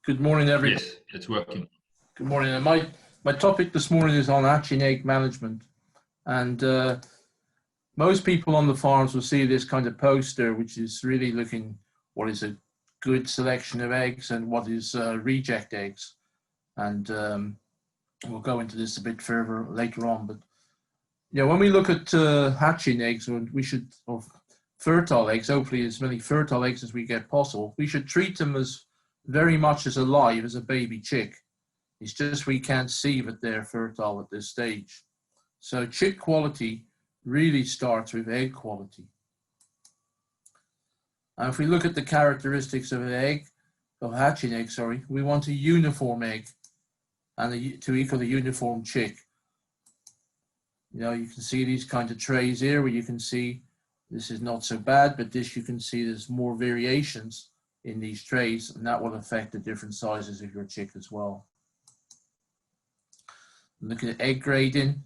Good morning, everybody. Yes, it's working. Good morning. And my topic this morning is on hatching egg management. And most people on the farms will see this kind of poster, which is really looking what is a good selection of eggs and what is reject eggs. And we'll go into this a bit further later on. But when we look at hatching eggs, or fertile eggs, hopefully as many fertile eggs as we get possible, we should treat them as very much as alive as a baby chick. It's just we can't see that they're fertile at this stage. So chick quality really starts with egg quality. And if we look at the characteristics of hatching egg, we want a uniform egg and to equal a uniform chick. You can see these kind of trays here where you can see this is not so bad, but this you can see there's more variations in these trays, and that will affect the different sizes of your chick as well. Looking at egg grading,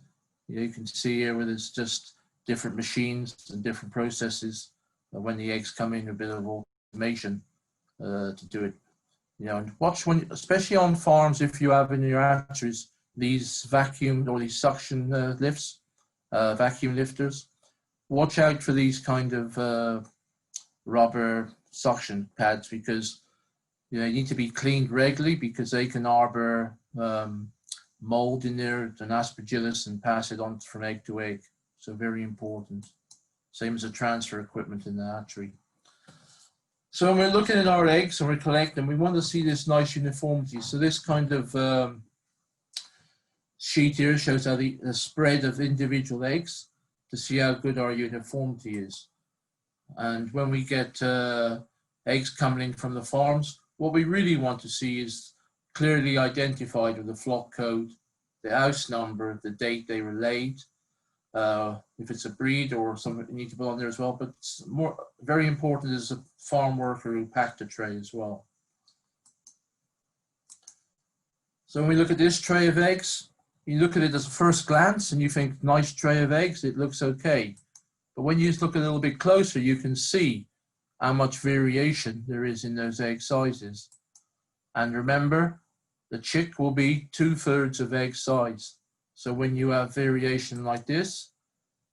you can see here where there's just different machines and different processes. When the eggs come in, a bit of automation to do it. And watch especially on farms, if you have in your hatcheries these vacuum or these suction lifts, vacuum lifters. Watch out for these kind of rubber suction pads, because they need to be cleaned regularly, because they can harbor mold in there, an aspergillus, and pass it on from egg to egg. So very important. Same as the transfer equipment in the hatchery. So when we're looking at our eggs and we're collecting, we want to see this nice uniformity. So this kind of sheet here shows how the spread of individual eggs to see how good our uniformity is. And when we get eggs coming in from the farms, what we really want to see is clearly identified with the flock code, the house number, the date they were laid, if it's a breed or something you need to put on there as well. But it's very important is a farm worker who packed the tray as well. So when we look at this tray of eggs, you look at it as a first glance and you think, nice tray of eggs, it looks okay. But when you just look a little bit closer, you can see how much variation there is in those egg sizes. And remember, the chick will be 2/3 of egg size. So when you have variation like this,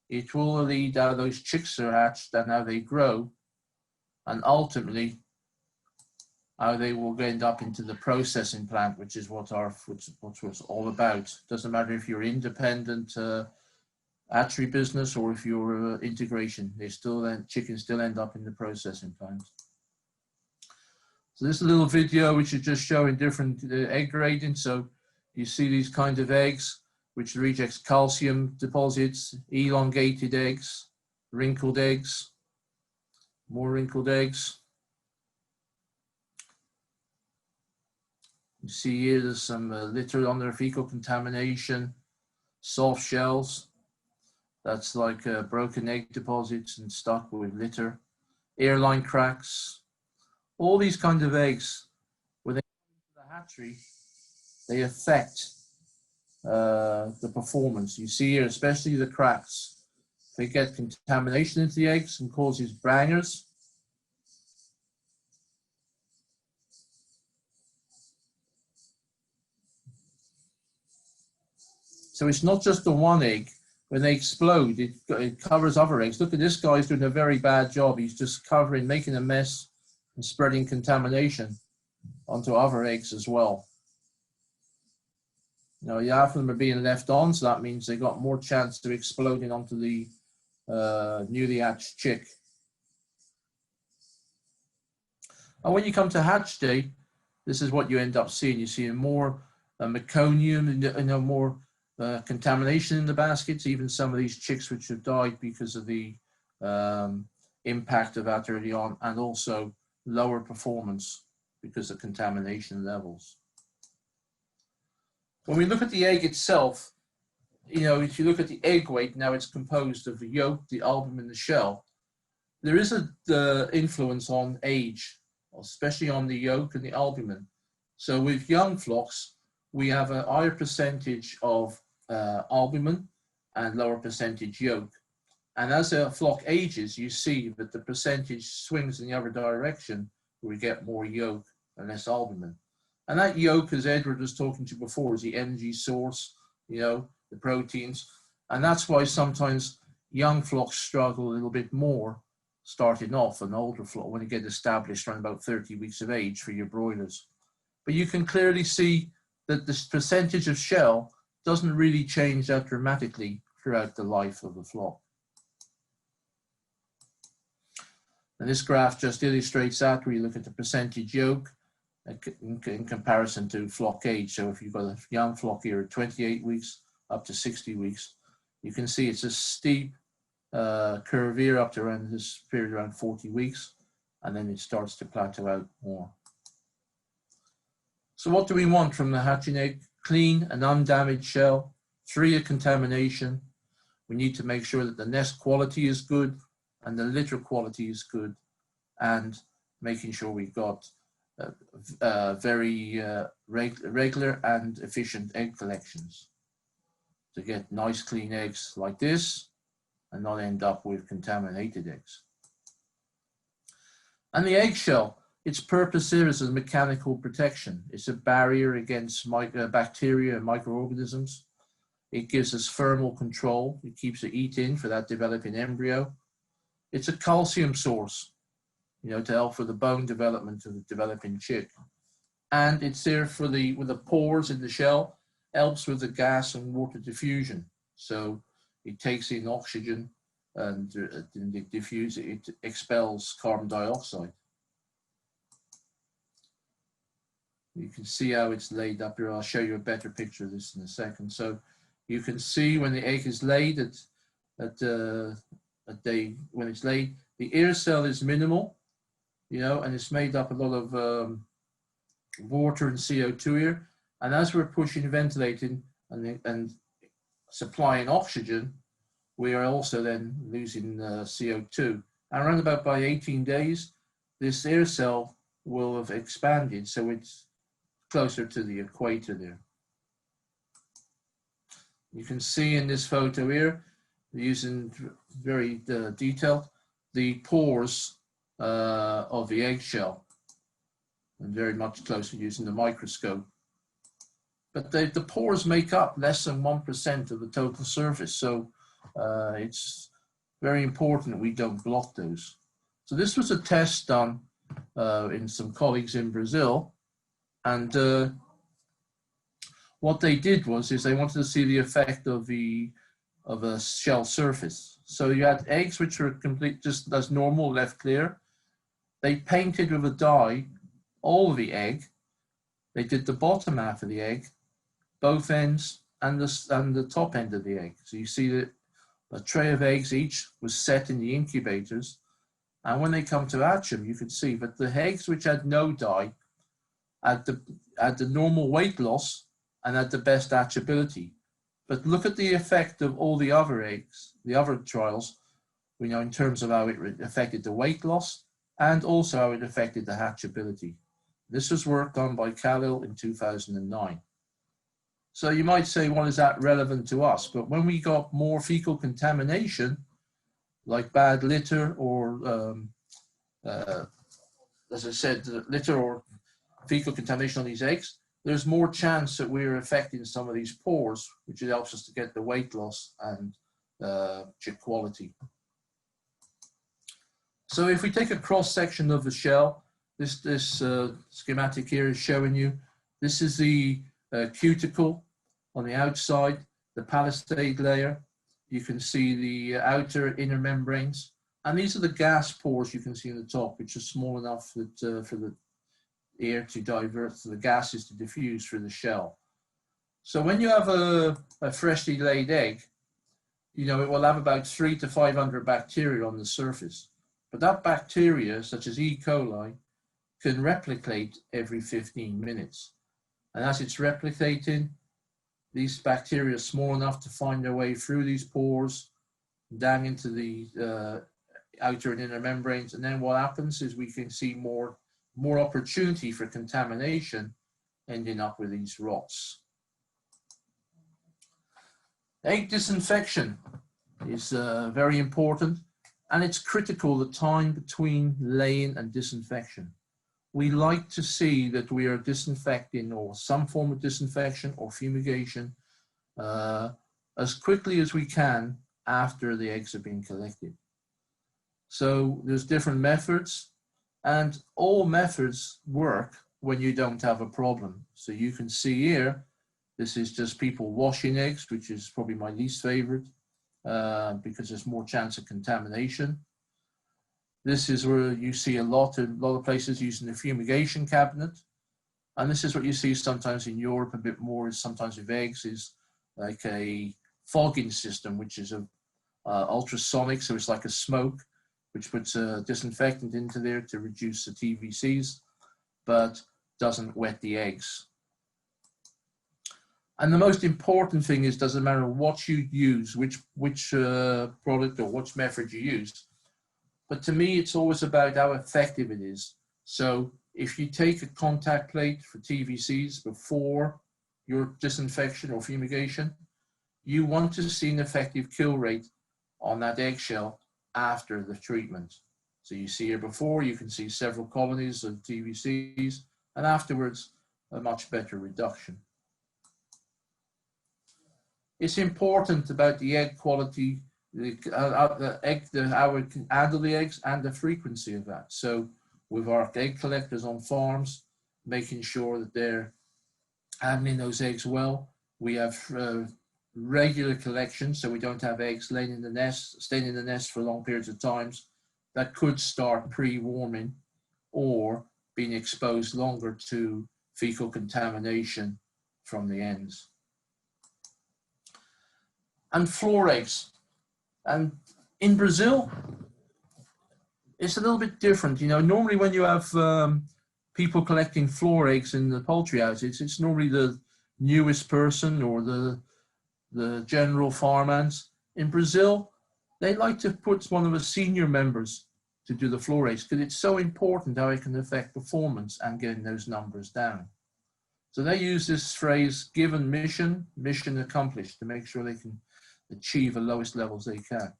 it will lead how those chicks are hatched and how they grow, and ultimately how they will end up into the processing plant, which is what it's all about. Doesn't matter if you're independent hatchery business or if you're integration, chickens still end up in the processing plant. So this is a little video which is just showing different egg grading. So you see these kind of eggs which rejects calcium deposits, elongated eggs, wrinkled eggs, more wrinkled eggs. You see here there's some litter on their fecal contamination, soft shells. That's like broken egg deposits and stuck with litter, airline cracks. All these kinds of eggs, when they come into the hatchery, they affect the performance. You see here, especially the cracks. They get contamination into the eggs and causes bangers. So it's not just the one egg. When they explode, it covers other eggs. Look at this guy's doing a very bad job. He's just making a mess and spreading contamination onto other eggs as well. Half of them are being left on, so that means they got more chance of exploding onto the newly hatched chick. And when you come to hatch day, this is what you end up seeing. You see more meconium, more contamination in the baskets, even some of these chicks which have died because of the impact of that early on, and also lower performance because of contamination levels. When we look at the egg itself, if you look at the egg weight, now it's composed of the yolk, the albumin, the shell. There is the influence on age, especially on the yolk and the albumin. So with young flocks, we have a higher percentage of albumin and lower percentage yolk. And as a flock ages, you see that the percentage swings in the other direction, where we get more yolk and less albumin. And that yolk, as Edward was talking to before, is the energy source, you know, the proteins. And that's why sometimes young flocks struggle a little bit more starting off, an older flock when you get established around about 30 weeks of age for your broilers. But you can clearly see that this percentage of shell doesn't really change that dramatically throughout the life of the flock. And this graph just illustrates that, where you look at the percentage yolk in comparison to flock age. So if you've got a young flock here at 28 weeks up to 60 weeks, you can see it's a steep curve here up to around this period around 40 weeks, and then it starts to plateau out more. So what do we want from the hatching egg? Clean and undamaged shell, free of contamination. We need to make sure that the nest quality is good and the litter quality is good, and making sure we've got very regular and efficient egg collections to get nice clean eggs like this and not end up with contaminated eggs. And the eggshell, its purpose here is a mechanical protection. It's a barrier against bacteria and microorganisms. It gives us thermal control. It keeps the heat in for that developing embryo. It's a calcium source, you know, to help with the bone development of the developing chick. And it's there for with the pores in the shell, helps with the gas and water diffusion. So it takes in oxygen and it expels carbon dioxide. You can see how it's laid up here. I'll show you a better picture of this in a second. So you can see when the egg is laid when it's laid, the air cell is minimal, you know, and it's made up a lot of water and CO2 here. And as we're pushing, ventilating, and supplying oxygen, we are also then losing CO2. And around about by 18 days, this air cell will have expanded, so it's closer to the equator there. You can see in this photo here, using very detailed, the pores of the eggshell, and very much closer using the microscope. But the pores make up less than 1% of the total surface, so it's very important we don't block those. So this was a test done in some colleagues in Brazil, and what they did was they wanted to see the effect of a shell surface. So you had eggs which were complete, just as normal, left clear. They painted with a dye all of the egg. They did the bottom half of the egg, both ends, and the top end of the egg. So you see that a tray of eggs each was set in the incubators, and when they come to hatch them, you could see that the eggs which had no dye had the normal weight loss and had the best hatchability. But look at the effect of all the other eggs, the other trials, you know, in terms of how it affected the weight loss and also how it affected the hatchability. This was work done by Khalil in 2009. So you might say, well, is that relevant to us? But when we got more fecal contamination, like bad litter or, as I said, litter or fecal contamination on these eggs, there's more chance that we're affecting some of these pores, which helps us to get the weight loss and chick quality. So if we take a cross section of the shell, this schematic here is showing you, this is the cuticle on the outside, the palisade layer. You can see the outer inner membranes, and these are the gas pores you can see in the top, which are small enough that for the air to divert, so the gases to diffuse through the shell. So when you have a freshly laid egg, you know, it will have about 300 to 500 bacteria on the surface. But that bacteria, such as E. coli, can replicate every 15 minutes. And as it's replicating, these bacteria are small enough to find their way through these pores, down into the outer and inner membranes. And then what happens is we can see more opportunity for contamination, ending up with these rots. Egg disinfection is very important, and it's critical, the time between laying and disinfection. we like to see that we are disinfecting or some form of disinfection or fumigation as quickly as we can after the eggs have been collected. So there's different methods, and all methods work when you don't have a problem. So you can see here, this is just people washing eggs, which is probably my least favorite because there's more chance of contamination. This is where you see a lot of places using the fumigation cabinet. And this is what you see sometimes in Europe a bit more, is sometimes with eggs, is like a fogging system, which is a ultrasonic, so it's like a smoke, which puts a disinfectant into there to reduce the TVCs, but doesn't wet the eggs. And the most important thing is, doesn't matter what you use, which product or which method you use. But to me, it's always about how effective it is. So if you take a contact plate for TVCs before your disinfection or fumigation, you want to see an effective kill rate on that eggshell after the treatment. So you see here before, you can see several colonies of TVCs, and afterwards, a much better reduction. It's important about the egg quality, how it can handle the eggs and the frequency of that. So with our egg collectors on farms, making sure that they're handling those eggs well. We have regular collections, so we don't have eggs staying in the nest for long periods of times that could start pre-warming or being exposed longer to fecal contamination from the hens. And floor eggs. And in Brazil, it's a little bit different. You know, normally when you have people collecting floor eggs in the poultry houses, it's normally the newest person or the general farmhands. In Brazil, they like to put one of the senior members to do the floor eggs because it's so important how it can affect performance and getting those numbers down. So they use this phrase, given mission, mission accomplished, to make sure they can achieve the lowest levels they can.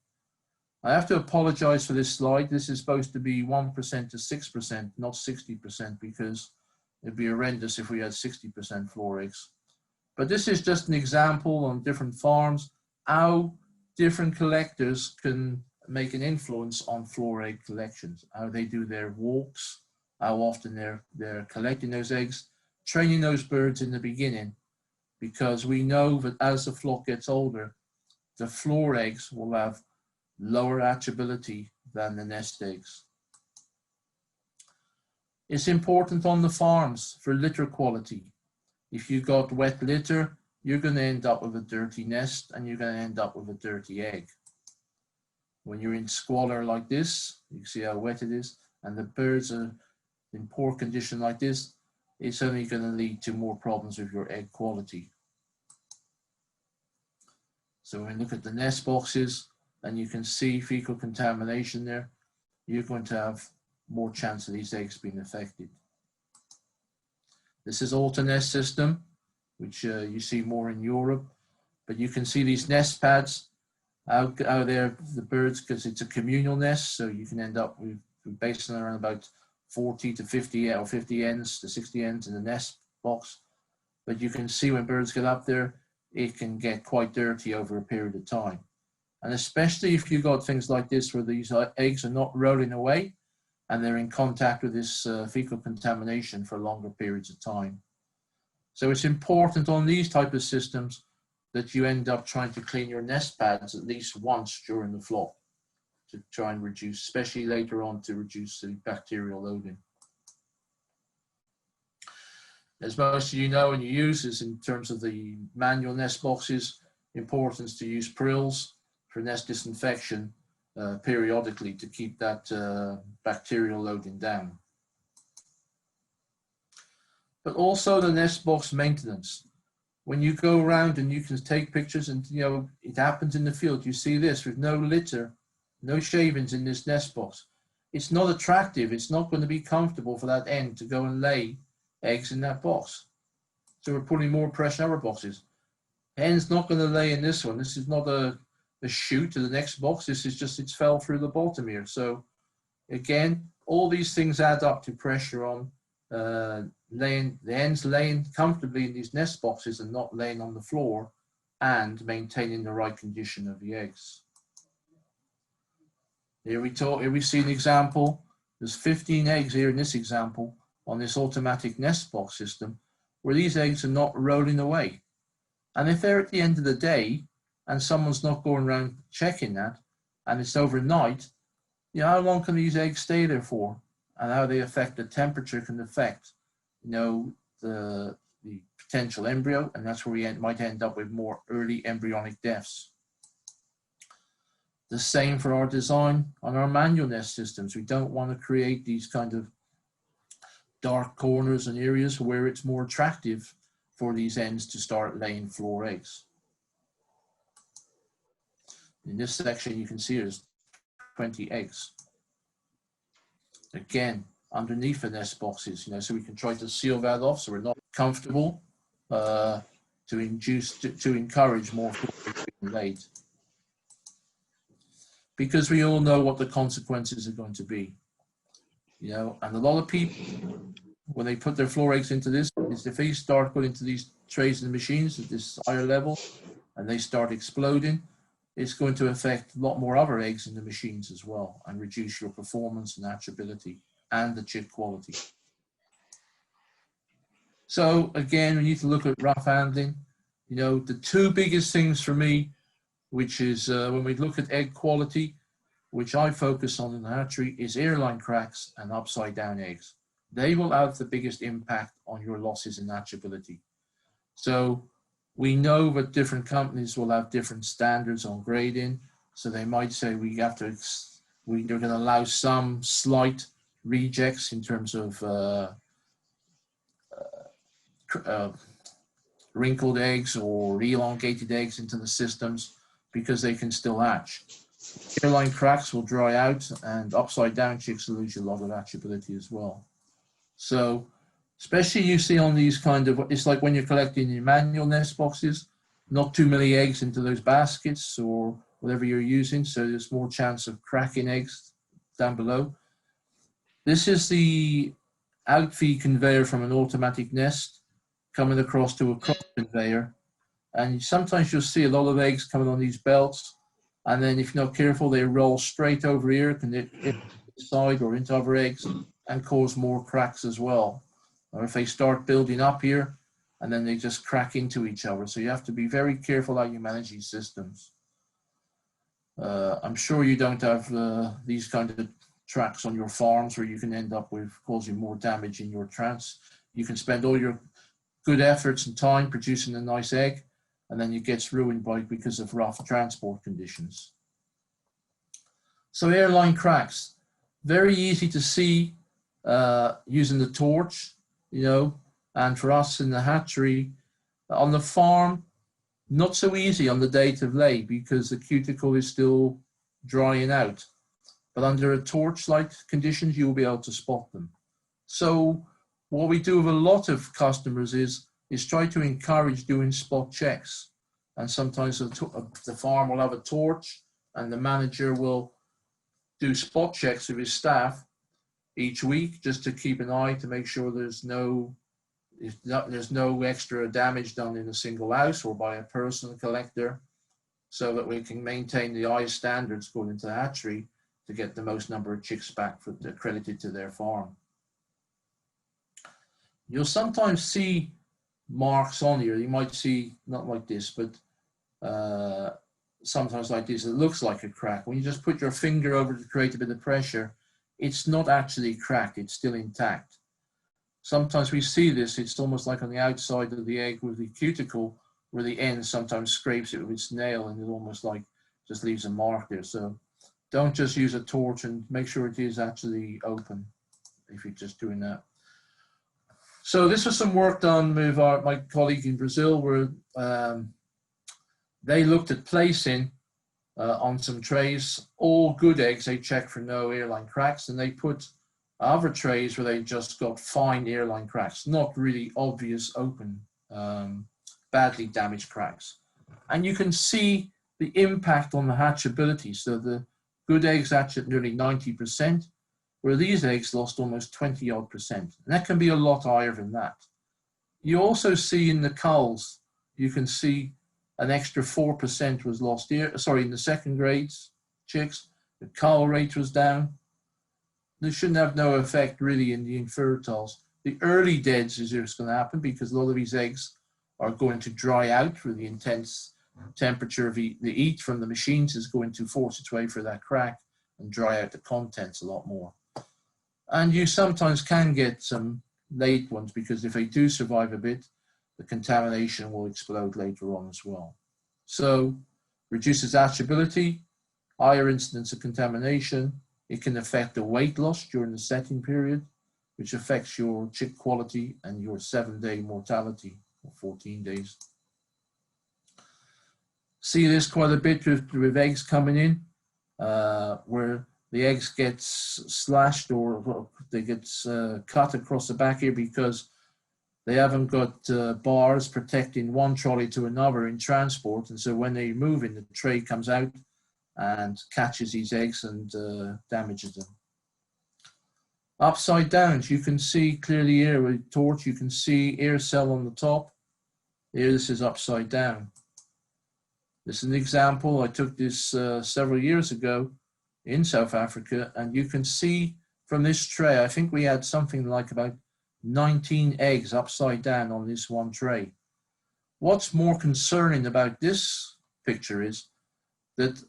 I have to apologize for this slide. This is supposed to be 1% to 6%, not 60%, because it'd be horrendous if we had 60% floor eggs. But this is just an example on different farms, how different collectors can make an influence on floor egg collections, how they do their walks, how often they're collecting those eggs, training those birds in the beginning, because we know that as the flock gets older, the floor eggs will have lower hatchability than the nest eggs. It's important on the farms for litter quality. If you got wet litter, you're going to end up with a dirty nest and you're going to end up with a dirty egg. When you're in squalor like this, you see how wet it is, and the birds are in poor condition like this, it's only going to lead to more problems with your egg quality. So when you look at the nest boxes and you can see fecal contamination there, you're going to have more chance of these eggs being affected. This is auto-nest system, which you see more in Europe, but you can see these nest pads out there, the birds, because it's a communal nest, so you can end up with based on around about 40 to 50 or 50 hens to 60 hens in the nest box. But you can see when birds get up there, it can get quite dirty over a period of time. And especially if you've got things like this where these eggs are not rolling away and they're in contact with this fecal contamination for longer periods of time. So it's important on these type of systems that you end up trying to clean your nest pads at least once during the flock to try and reduce, especially later on, to reduce the bacterial loading. As most of you know and you use this in terms of the manual nest boxes, importance to use prills for nest disinfection periodically to keep that bacterial loading down. But also the nest box maintenance. When you go around and you can take pictures and, you know, it happens in the field, you see this with no litter, no shavings in this nest box. It's not attractive. It's not going to be comfortable for that hen to go and lay eggs in that box. So we're putting more pressure on our boxes. Hen's not going to lay in this one. This is not a chute to the next box. This is just, it's fell through the bottom here. So again, all these things add up to pressure on the hens laying comfortably in these nest boxes and not laying on the floor, and maintaining the right condition of the eggs. Here we see an example. There's 15 eggs here in this example on this automatic nest box system, where these eggs are not rolling away. And if they're at the end of the day and someone's not going around checking that, and it's overnight, you know, how long can these eggs stay there for? And how they affect the temperature can affect, you know, the potential embryo, and that's where we might end up with more early embryonic deaths. The same for our design on our manual nest systems. We don't want to create these kind of dark corners and areas where it's more attractive for these hens to start laying floor eggs. In this section, you can see there's 20 eggs. Again, underneath the nest boxes, you know, so we can try to seal that off so we're not comfortable to encourage more floor eggs being laid. Because we all know what the consequences are going to be, you know, and a lot of people, when they put their floor eggs into this, is if they start going into these trays and machines at this higher level and they start exploding, it's going to affect a lot more other eggs in the machines as well and reduce your performance and hatchability and the chick quality. So again, we need to look at rough handling. You know, the two biggest things for me, which is when we look at egg quality, which I focus on in the hatchery, is airline cracks and upside down eggs. They will have the biggest impact on your losses in hatchability. So we know that different companies will have different standards on grading. So they might say they're going to allow some slight rejects in terms of wrinkled eggs or elongated eggs into the systems because they can still hatch. Airline cracks will dry out, and upside down chicks will lose a lot of hatchability as well. So especially you see on these kind of, it's like when you're collecting your manual nest boxes, not too many eggs into those baskets or whatever you're using, so there's more chance of cracking eggs down below. This is the outfeed conveyor from an automatic nest coming across to a cross conveyor, and sometimes you'll see a lot of eggs coming on these belts, and then if you're not careful, they roll straight over here, can hit the side or into other eggs and cause more cracks as well. Or if they start building up here, and then they just crack into each other. So you have to be very careful how you manage these systems. I'm sure you don't have these kind of tracks on your farms where you can end up with causing more damage in your trans. You can spend all your good efforts and time producing a nice egg, and then it gets ruined because of rough transport conditions. So airline cracks, very easy to see using the torch, you know, and for us in the hatchery, on the farm, not so easy on the date of lay because the cuticle is still drying out. But under a torchlight conditions, you'll be able to spot them. So what we do with a lot of customers is try to encourage doing spot checks. And sometimes the farm will have a torch and the manager will do spot checks with his staff each week just to keep an eye to make sure there's no extra damage done in a single house or by a personal collector, so that we can maintain the high standards going into the hatchery to get the most number of chicks back accredited to their farm. You'll sometimes see marks on here. You might see, not like this, but sometimes like this, it looks like a crack. When you just put your finger over to create a bit of pressure, it's not actually cracked, it's still intact. Sometimes we see this, it's almost like on the outside of the egg with the cuticle, where the end sometimes scrapes it with its nail and it almost like just leaves a mark there. So don't just use a torch, and make sure it is actually open if you're just doing that. So this was some work done with my colleague in Brazil, where they looked at placing on some trays all good eggs. They checked for no airline cracks, and they put other trays where they just got fine airline cracks, not really obvious open, badly damaged cracks. And you can see the impact on the hatchability. So the good eggs hatch at nearly 90%, where these eggs lost almost 20 odd percent. And that can be a lot higher than that. You also see in the culls, you can see an extra 4% was lost here. Sorry, in the second grades chicks, the cull rate was down. This shouldn't have no effect really in the infertiles. The early deads is just going to happen because a lot of these eggs are going to dry out through the intense temperature of the heat from the machines is going to force its way through that crack and dry out the contents a lot more. And you sometimes can get some late ones because if they do survive a bit, the contamination will explode later on as well. So reduces hatchability, higher incidence of contamination. It can affect the weight loss during the setting period, which affects your chick quality and your 7-day mortality, or 14 days. See this quite a bit with eggs coming in, where the eggs get slashed or they get cut across the back here because they haven't got bars protecting one trolley to another in transport. And so when they move in, the tray comes out and catches these eggs and damages them. Upside downs, you can see clearly here with a torch, you can see air cell on the top. Here, this is upside down. This is an example. I took this several years ago in South Africa, and you can see from this tray, I think we had something like about 19 eggs upside down on this one tray. What's more concerning about this picture is that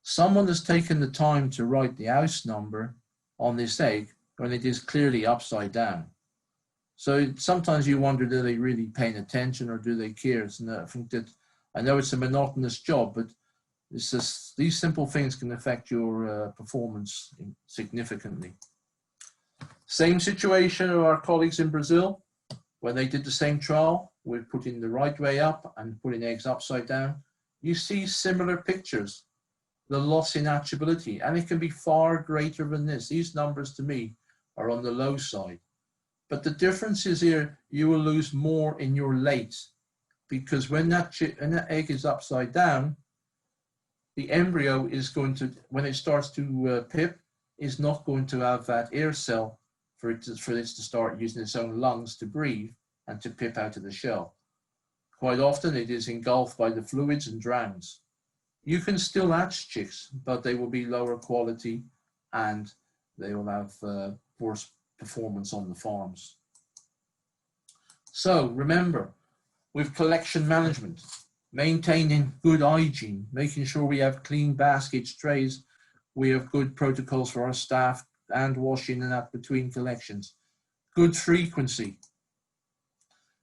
someone has taken the time to write the house number on this egg when it is clearly upside down. So sometimes you wonder, do they really paying attention or do they care? And I think that, I know it's a monotonous job, but it's just, these simple things can affect your performance significantly. Same situation with our colleagues in Brazil. When they did the same trial with putting the right way up and putting eggs upside down, you see similar pictures. The loss in hatchability, and it can be far greater than this. These numbers to me are on the low side. But the difference is here, you will lose more in your late, because when that egg is upside down, the embryo is going to, when it starts to pip, is not going to have that air cell for it to start using its own lungs to breathe and to pip out of the shell. Quite often it is engulfed by the fluids and drowns. You can still hatch chicks, but they will be lower quality and they will have worse performance on the farms. So remember, with collection management, maintaining good hygiene, making sure we have clean baskets, trays, we have good protocols for our staff and washing and that between collections. Good frequency.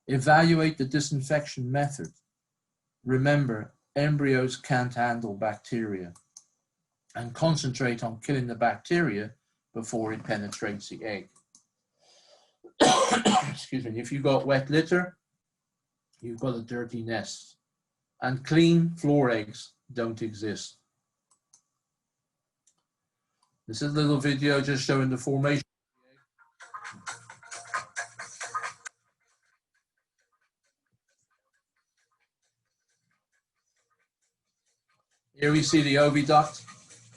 Evaluate the disinfection method. Remember, embryos can't handle bacteria, and concentrate on killing the bacteria before it penetrates the egg. Excuse me. If you've got wet litter, you've got a dirty nest, and clean floor eggs don't exist. This is a little video just showing the formation. Here we see the oviduct,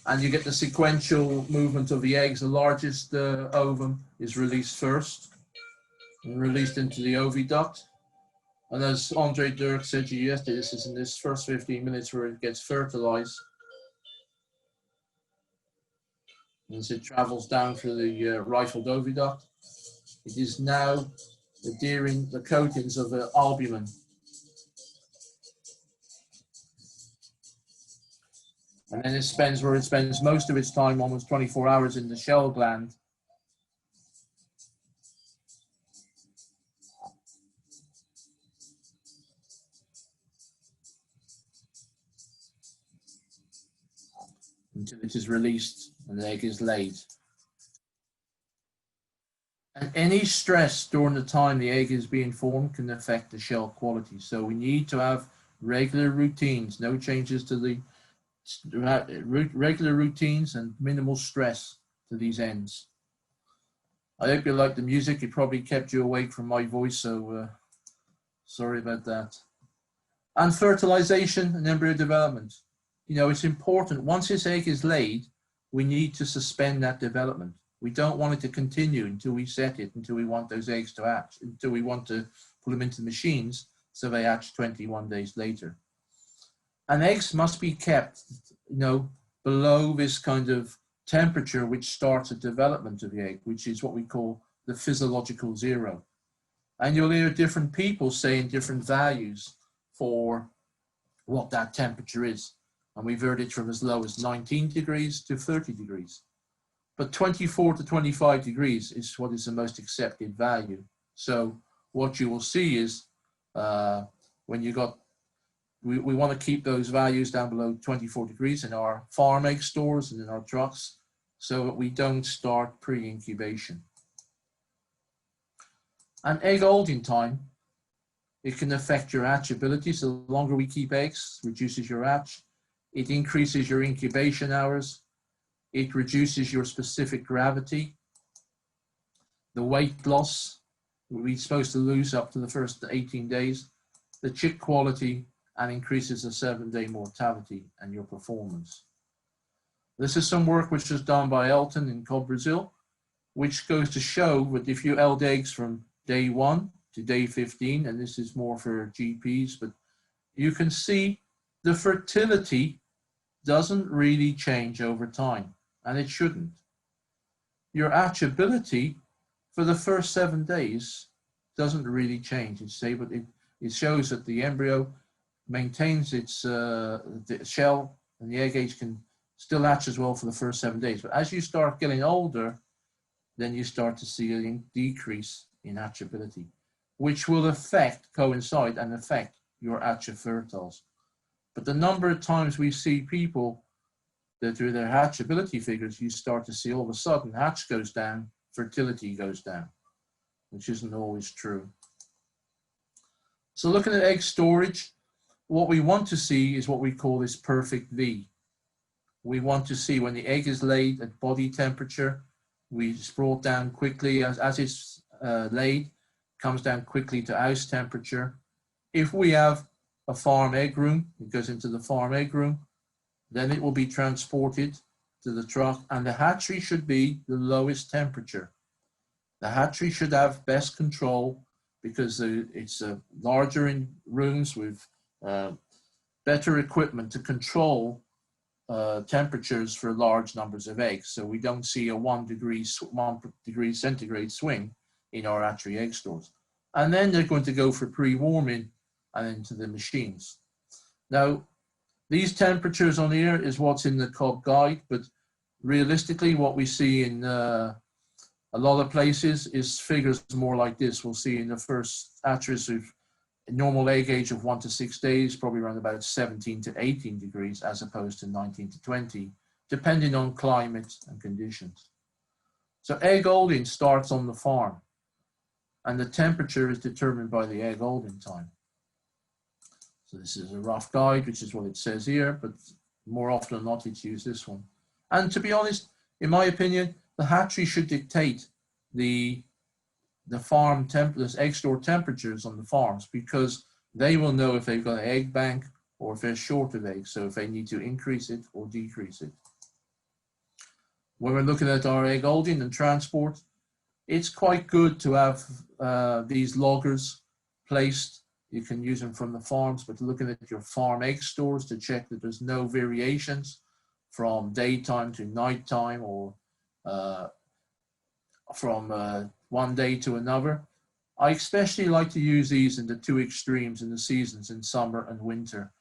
and you get the sequential movement of the eggs. The largest ovum is released first and released into the oviduct. And as Andre Dirk said to you yesterday, this is in this first 15 minutes where it gets fertilized. As it travels down through the rifled oviduct, it is now adhering the coatings of albumin. And then it spends where it spends most of its time, almost 24 hours, in the shell gland. Until it is released and the egg is laid. And any stress during the time the egg is being formed can affect the shell quality. So we need to have regular routines, no changes to the regular routines and minimal stress to these ends. I hope you like the music. It probably kept you awake from my voice, so sorry about that. And fertilization and embryo development. You know, it's important. Once this egg is laid, we need to suspend that development. We don't want it to continue until we set it, until we want those eggs to hatch, until we want to put them into the machines so they hatch 21 days later. And eggs must be kept, below this kind of temperature which starts the development of the egg, which is what we call the physiological zero. And you'll hear different people saying different values for what that temperature is. And we've heard it from as low as 19 degrees to 30 degrees. But 24 to 25 degrees is what is the most accepted value. So what you will see is when you got, we want to keep those values down below 24 degrees in our farm egg stores and in our trucks so that we don't start pre-incubation. And egg holding time, it can affect your hatchability. So the longer we keep eggs, reduces your hatch. It increases your incubation hours. It reduces your specific gravity. The weight loss, we're supposed to lose up to the first 18 days. The chick quality, and increases the 7-day mortality and your performance. This is some work which was done by Elton in Cobb, Brazil, which goes to show that if you held eggs from day 1 to day 15, and this is more for GPs, but you can see the fertility doesn't really change over time, and it shouldn't. Your hatchability for the first 7 days doesn't really change. It shows that the embryo maintains its the shell, and the egg age can still hatch as well for the first 7 days. But as you start getting older, then you start to see a decrease in hatchability, which will coincide and affect your hatch of fertiles. But the number of times we see people that through their hatchability figures, you start to see all of a sudden hatch goes down, fertility goes down, which isn't always true. So looking at egg storage, what we want to see is what we call this perfect V. We want to see when the egg is laid at body temperature, it's brought down quickly as it's laid, comes down quickly to house temperature. If we have a farm egg room, it goes into the farm egg room, then it will be transported to the truck, and the hatchery should be the lowest temperature. The hatchery should have best control because it's larger in rooms with better equipment to control temperatures for large numbers of eggs. So we don't see a 1 degree centigrade swing in our hatchery egg stores. And then they're going to go for pre-warming and into the machines. Now, these temperatures on here is what's in the Cobb guide, but realistically what we see in a lot of places is figures more like this. We'll see in the first hatcheries with a normal egg age of 1 to 6 days, probably around about 17 to 18 degrees as opposed to 19 to 20, depending on climate and conditions. So egg holding starts on the farm, and the temperature is determined by the egg holding time. So this is a rough guide, which is what it says here, but more often than not, it's used this one. And to be honest, in my opinion, the hatchery should dictate the farm egg store temperatures on the farms, because they will know if they've got an egg bank or if they're short of eggs, so if they need to increase it or decrease it. When we're looking at our egg holding and transport, it's quite good to have these loggers placed. You can use them from the farms, but looking at your farm egg stores to check that there's no variations from daytime to nighttime or from one day to another. I especially like to use these in the two extremes in the seasons, in summer and winter,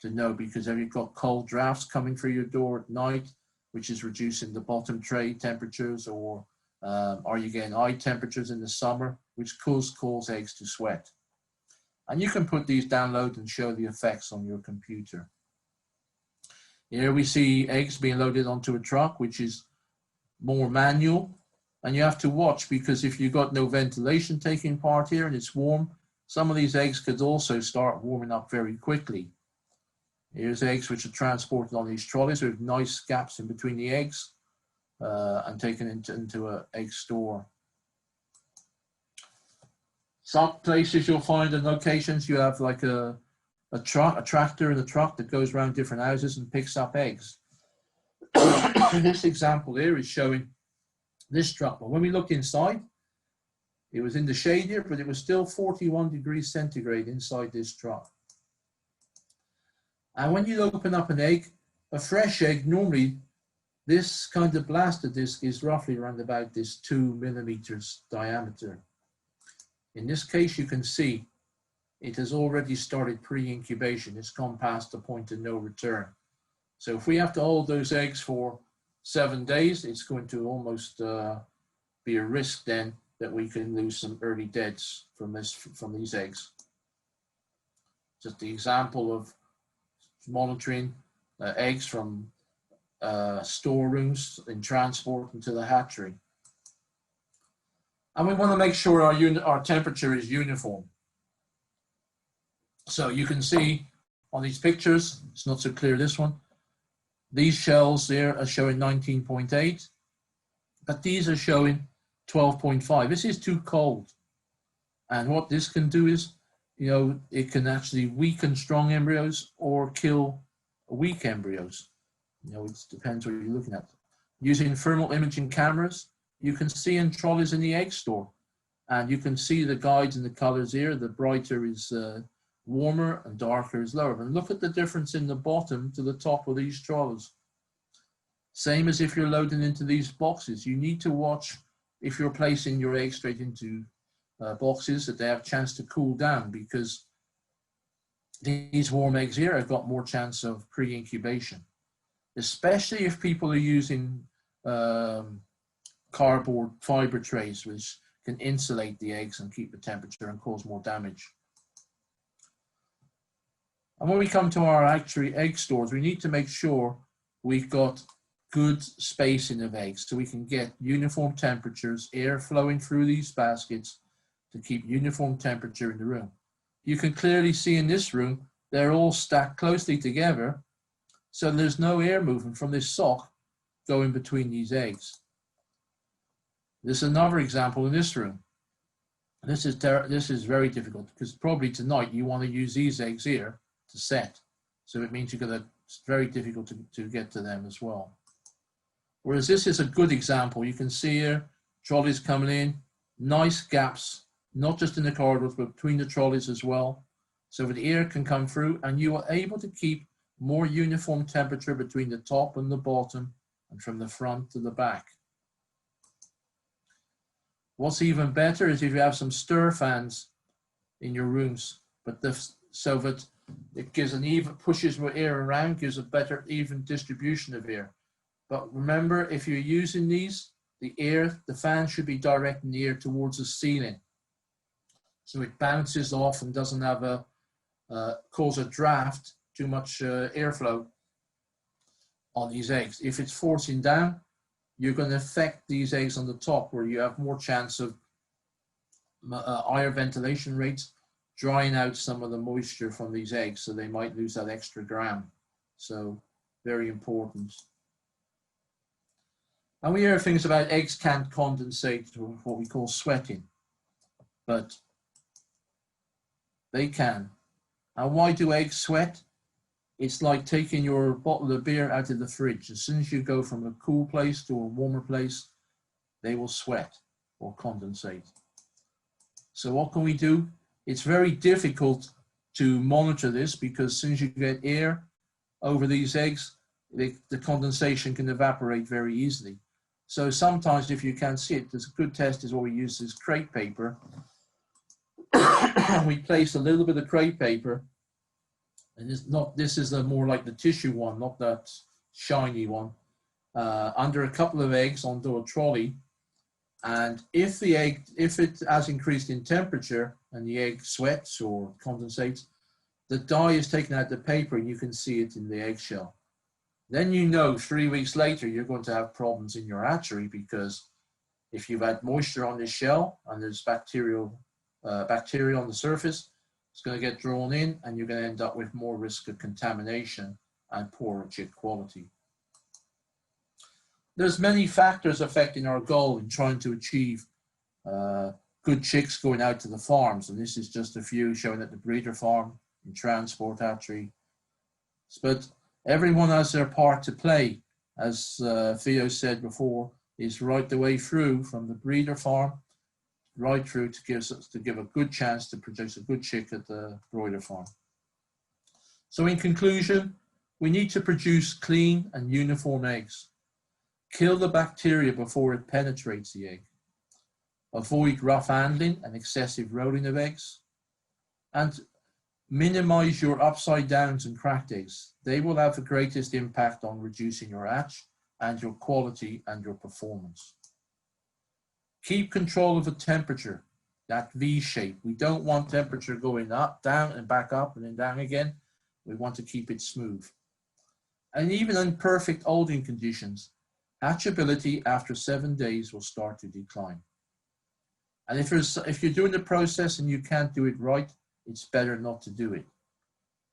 to know, because if you've got cold drafts coming through your door at night, which is reducing the bottom tray temperatures, or are you getting high temperatures in the summer, which cause eggs to sweat. And you can put these download and show the effects on your computer. Here we see eggs being loaded onto a truck, which is more manual. And you have to watch, because if you've got no ventilation taking part here and it's warm, some of these eggs could also start warming up very quickly. Here's eggs which are transported on these trolleys with nice gaps in between the eggs and taken into an egg store. Some places you'll find in locations you have like a tractor in the truck that goes around different houses and picks up eggs. This example here is showing this truck. But when we looked inside, it was in the shade here, but it was still 41 degrees centigrade inside this truck. And when you open up an egg, a fresh egg, normally this kind of blaster disc is roughly around about this 2 millimeters diameter. In this case, you can see it has already started pre-incubation. It's gone past the point of no return. So if we have to hold those eggs for 7 days, it's going to almost be a risk then that we can lose some early deads from these eggs. Just the example of monitoring eggs from storerooms in transport into the hatchery. And we want to make sure our temperature is uniform. So you can see on these pictures, it's not so clear this one, these shells there are showing 19.8, but these are showing 12.5. This is too cold. And what this can do is, you know, it can actually weaken strong embryos or kill weak embryos. You know, it depends what you're looking at. Using thermal imaging cameras, you can see in trolleys in the egg store, and you can see the guides and the colors here. The brighter is warmer and darker is lower. And look at the difference in the bottom to the top of these trolleys. Same as if you're loading into these boxes. You need to watch if you're placing your eggs straight into boxes that they have a chance to cool down, because these warm eggs here have got more chance of pre-incubation, especially if people are using cardboard fiber trays, which can insulate the eggs and keep the temperature and cause more damage. And when we come to our actually egg stores, we need to make sure we've got good spacing of eggs so we can get uniform temperatures, air flowing through these baskets to keep uniform temperature in the room. You can clearly see in this room, they're all stacked closely together, so there's no air movement from this sock going between these eggs. This is another example in this room. This is very difficult because probably tonight you want to use these eggs here to set. So it means it's very difficult to get to them as well. Whereas this is a good example. You can see here, trolleys coming in, nice gaps, not just in the corridors, but between the trolleys as well. So that the air can come through and you are able to keep more uniform temperature between the top and the bottom and from the front to the back. What's even better is if you have some stir fans in your rooms, so that it gives pushes more air around, gives a better even distribution of air. But remember, if you're using these, the fan should be directing the air towards the ceiling, so it bounces off and doesn't have cause a draft, too much airflow on these eggs. If it's forcing down, you're going to affect these eggs on the top, where you have more chance of higher ventilation rates, drying out some of the moisture from these eggs, so they might lose that extra gram. So very important. And we hear things about eggs can't condensate, or what we call sweating, but they can. And why do eggs sweat? It's like taking your bottle of beer out of the fridge. As soon as you go from a cool place to a warmer place, they will sweat or condensate. So what can we do? It's very difficult to monitor this, because as soon as you get air over these eggs, the condensation can evaporate very easily. So sometimes, if you can't see it, there's a good test is what we use is crepe paper. We place a little bit of crepe paper, and this is more like the tissue one, not that shiny one, under a couple of eggs onto a trolley. And if it has increased in temperature and the egg sweats or condensates, the dye is taken out of the paper and you can see it in the eggshell. Then you know 3 weeks later you're going to have problems in your hatchery, because if you've had moisture on the shell and there's bacteria on the surface, it's going to get drawn in and you're going to end up with more risk of contamination and poorer chick quality. There's many factors affecting our goal in trying to achieve good chicks going out to the farms, and this is just a few showing at the breeder farm, in transport hatchery. But everyone has their part to play. As Theo said before, is right the way through from the breeder farm right through to give a good chance to produce a good chick at the broiler farm. So in conclusion, we need to produce clean and uniform eggs. Kill the bacteria before it penetrates the egg. Avoid rough handling and excessive rolling of eggs. And minimize your upside downs and cracked eggs. They will have the greatest impact on reducing your hatch and your quality and your performance. Keep control of the temperature, that V shape. We don't want temperature going up, down, and back up, and then down again. We want to keep it smooth. And even in perfect holding conditions, hatchability after 7 days will start to decline. And if you're doing the process and you can't do it right, it's better not to do it.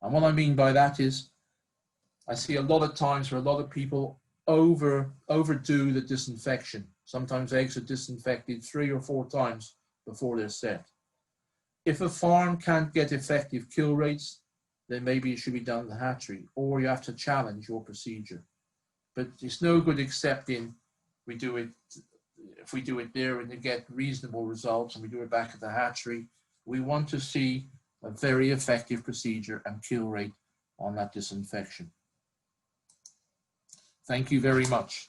And what I mean by that is, I see a lot of times where a lot of people overdo the disinfection. Sometimes eggs are disinfected 3 or 4 times before they're set. If a farm can't get effective kill rates, then maybe it should be done in the hatchery, or you have to challenge your procedure. But it's no good accepting if we do it there and you get reasonable results and we do it back at the hatchery. We want to see a very effective procedure and kill rate on that disinfection. Thank you very much.